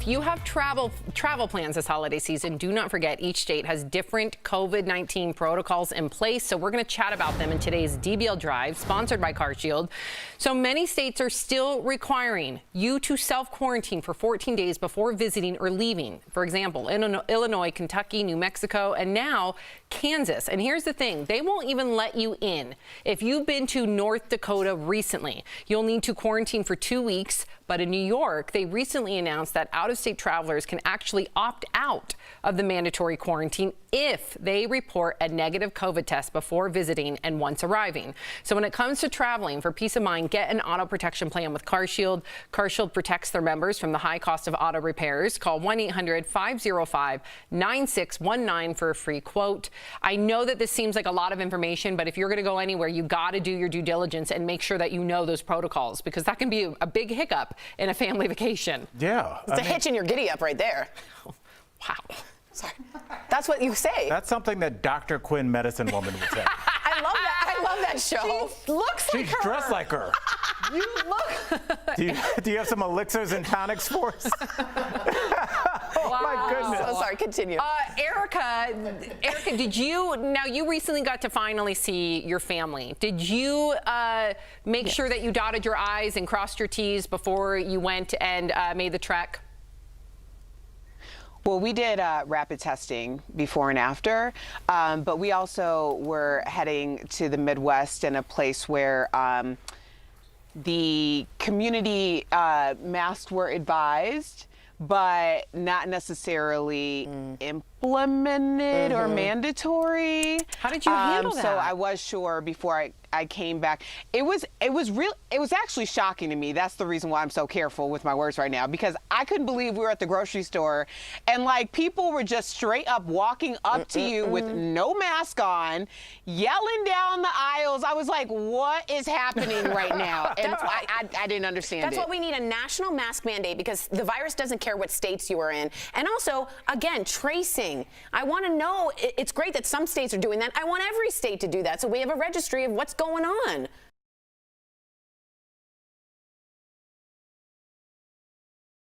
if you have travel plans this holiday season, do not forget each state has different COVID-19 protocols in place. So we're going to chat about them in today's DBL Drive, sponsored by CarShield. So many states are still requiring you to self-quarantine for 14 days before visiting or leaving. For example, Illinois, Kentucky, New Mexico, and now Kansas. And here's the thing, they won't even let you in. If you've been to North Dakota recently, you'll need to quarantine for 2 weeks. But in New York, they recently announced that out-of-state travelers can actually opt out of the mandatory quarantine if they report a negative COVID test before visiting and once arriving. So when it comes to traveling, for peace of mind, get an auto protection plan with CarShield. CarShield protects their members from the high cost of auto repairs. Call 1-800-505-9619 for a free quote. I know that this seems like a lot of information, but if you're going to go anywhere, you got to do your due diligence and make sure that you know those protocols, because that can be a big hiccup in a family vacation. Yeah. It's a hitch in your giddy up right there. Wow. Sorry. That's what you say. That's something that Dr. Quinn, medicine woman, would say. I love that. I love that show. She looks like her. She's dressed like her. You look. Do you have some elixirs and tonics for us? Oh, my goodness. Oh, sorry, continue. Erica, now you recently got to finally see your family. Did you make sure that you dotted your I's and crossed your T's before you went and made the trek? Well, we did rapid testing before and after, but we also were heading to the Midwest in a place where the community masks were advised, but not necessarily implemented or mandatory. How did you handle that? So I was sure before I came back. It was actually shocking to me. That's the reason why I'm so careful with my words right now, because I couldn't believe we were at the grocery store and like people were just straight up walking up to you with no mask on, yelling down the aisles. I was like, what is happening right now? And I didn't understand That's what we need, a national mask mandate, because the virus doesn't care what states you are in. And also, again, tracing. I want to know, it's great that some states are doing that. I want every state to do that, so we have a registry of what's going on.